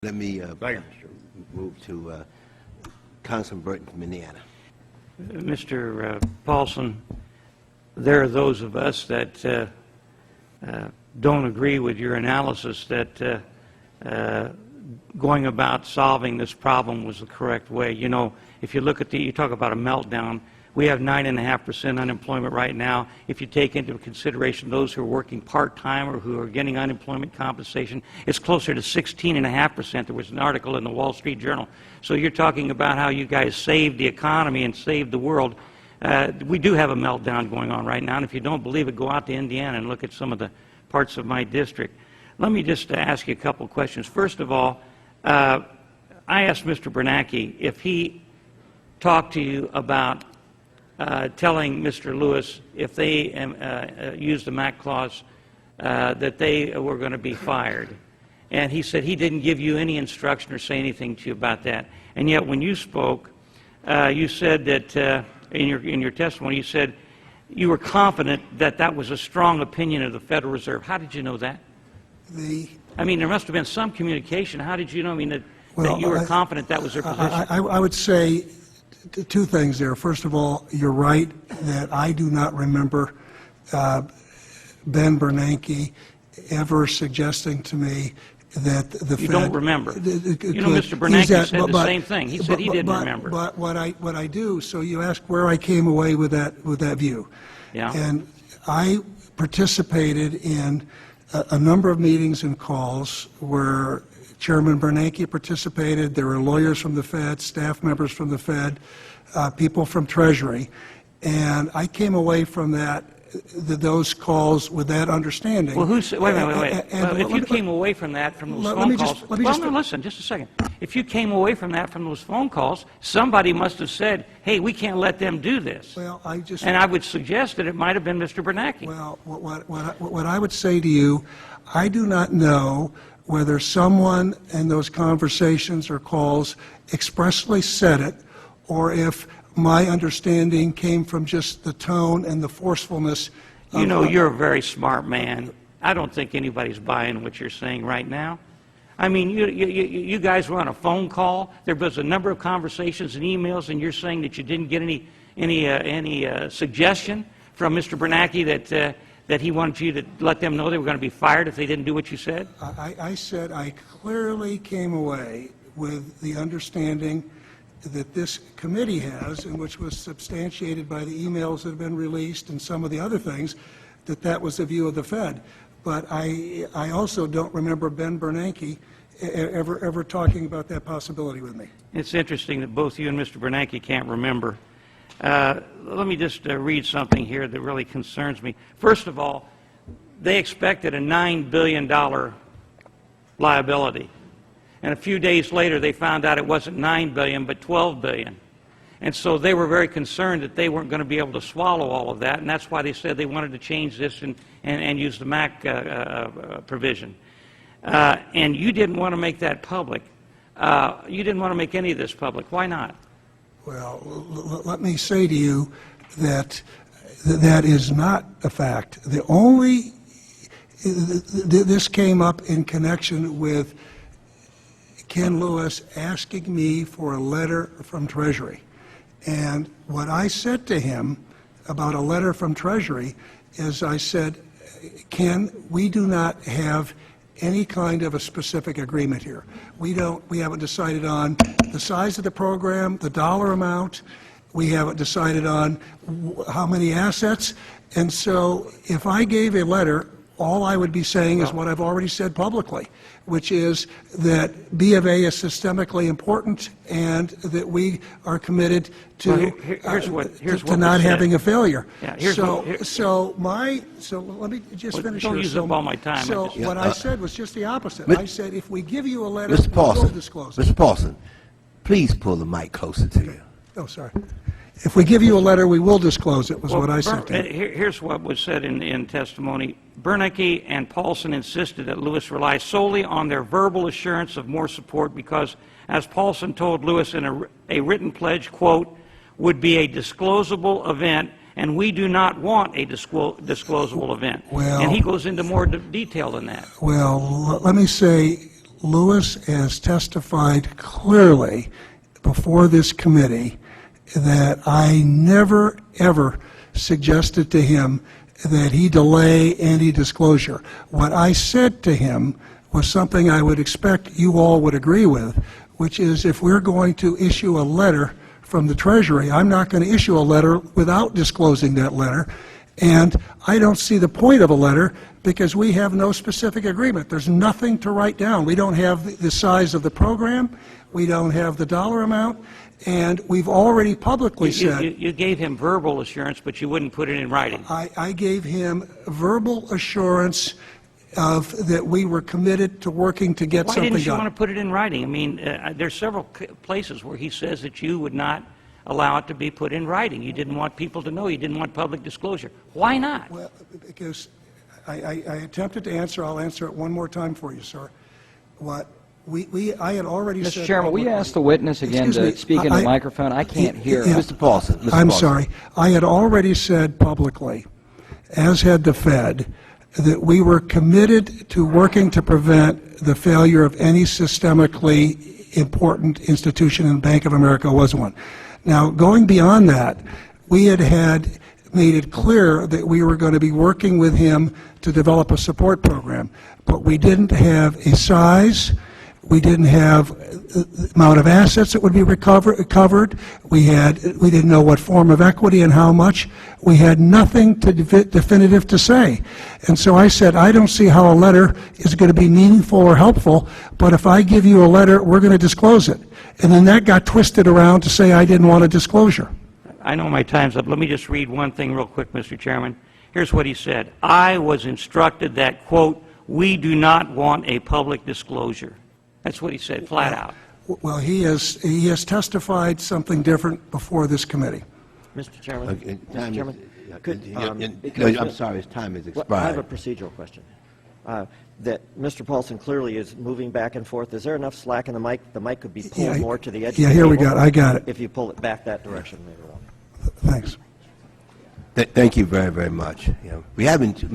Let me move to Councilman Burton from Indiana. Mr. Paulson, there are those of us that don't agree with your analysis that going about solving this problem was the correct way. You know, if you look at you talk about a meltdown, we have 9.5% unemployment right now. If you take into consideration those who are working part-time or who are getting unemployment compensation, it's closer to 16.5%. There was an article in the Wall Street Journal. So you're talking about how you guys saved the economy and saved the world. We do have a meltdown going on right now, and if you don't believe it, go out to Indiana and look at some of the parts of my district. Let me just ask you a couple of questions. First of all, I asked Mr. Bernanke if he talked to you about telling Mr. Lewis if they used the MAC clause that they were going to be fired. And he said he didn't give you any instruction or say anything to you about that. And yet when you spoke, you said that in your testimony, you said you were confident that that was a strong opinion of the Federal Reserve. How did you know that? I mean, there must have been some communication. How did you know? I mean, that you were confident that was their position? I would say two things there. First of all, you're right that I do not remember Ben Bernanke ever suggesting to me that the Fed... You don't remember. You know, Mr. Bernanke said the same thing. He said he didn't remember. But what I do, so you ask where I came away with that view. Yeah. And I participated in a number of meetings and calls where Chairman Bernanke participated. There were lawyers from the Fed, staff members from the Fed, people from Treasury, and I came away from those calls with that understanding. Well, wait a minute. If you came away from that, from those phone calls... Well, listen, just a second. If you came away from that, from those phone calls, somebody must have said, hey, we can't let them do this. Well, and I would suggest that it might have been Mr. Bernanke. Well, what I would say to you, I do not know whether someone in those conversations or calls expressly said it, or if my understanding came from just the tone and the forcefulness. You know, you're a very smart man. I don't think anybody's buying what you're saying right now. I mean, you guys were on a phone call. There was a number of conversations and emails, and you're saying that you didn't get any suggestion from Mr. Bernanke that he wanted you to let them know they were going to be fired if they didn't do what you said? I said I clearly came away with the understanding that this committee has, and which was substantiated by the emails that have been released and some of the other things, that was the view of the Fed. But I also don't remember Ben Bernanke ever talking about that possibility with me. It's interesting that both you and Mr. Bernanke can't remember. Let me just read something here that really concerns me. First of all, they expected a $9 billion liability. And a few days later, they found out it wasn't $9 billion, but $12 billion. And so they were very concerned that they weren't going to be able to swallow all of that, and that's why they said they wanted to change this and use the MAC provision. And you didn't want to make that public. You didn't want to make any of this public. Why not? Well, let me say to you that that is not a fact. This came up in connection with Ken Lewis asking me for a letter from Treasury. And what I said to him about a letter from Treasury is I said, Ken, we do not have any kind of a specific agreement here. We haven't decided on the size of the program, the dollar amount. We haven't decided on how many assets. And so if I gave a letter, all I would be saying is what I've already said publicly, which is that B of A is systemically important and that we are committed to, not having a failure. Yeah, so let me just finish here. Don't use up all my time. So what I said was just the opposite. I said if we give you a letter, Mr. Paulson, we'll disclose it. Mr. Paulson, please pull the mic closer to you. Oh, sorry. If we give you a letter, we will disclose it, was what I said to him. Here's what was said in testimony. Bernanke and Paulson insisted that Lewis rely solely on their verbal assurance of more support because, as Paulson told Lewis in a written pledge, quote, would be a disclosable event, and we do not want a disclosable event. Well, and he goes into more detail than that. Well, let me say Lewis has testified clearly before this committee that I never, ever suggested to him that he delay any disclosure. What I said to him was something I would expect you all would agree with, which is if we're going to issue a letter from the Treasury, I'm not going to issue a letter without disclosing that letter. And I don't see the point of a letter because we have no specific agreement. There's nothing to write down. We don't have the size of the program. We don't have the dollar amount. And we've already publicly said... You gave him verbal assurance, but you wouldn't put it in writing. I gave him verbal assurance that we were committed to working to get something done. Why didn't you want to put it in writing? I mean, there's several places where he says that you would not allow it to be put in writing. You didn't want people to know. You didn't want public disclosure. Why not? Well, because I attempted to answer. I'll answer it one more time for you, sir. What I had already said... Mr. Chairman, will you ask the witness again to speak in the microphone? I can't hear. Mr. Paulson. I'm sorry. I had already said publicly, as had the Fed, that we were committed to working to prevent the failure of any systemically important institution, and Bank of America was one. Now, going beyond that, we had made it clear that we were going to be working with him to develop a support program, but we didn't have a size, we didn't have the amount of assets that would be covered, we didn't know what form of equity and how much, we had nothing definitive to say. And so I said, I don't see how a letter is going to be meaningful or helpful, but if I give you a letter, we're going to disclose it. And then that got twisted around to say I didn't want a disclosure. I know my time's up. Let me just read one thing real quick, Mr. Chairman. Here's what he said. I was instructed that, quote, we do not want a public disclosure. That's what he said, flat out. Well, he has testified something different before this committee. Mr. Chairman, Time Mr. Chairman, I'm sorry, his time has expired. I have a procedural question. That Mr. Paulson clearly is moving back and forth. Is there enough slack in the mic? The mic could be pulled more to the edge of the Yeah, here we table go. I got it. if you pull it back that direction later on. Thanks. Thank you very, very much. We haven't, Mr.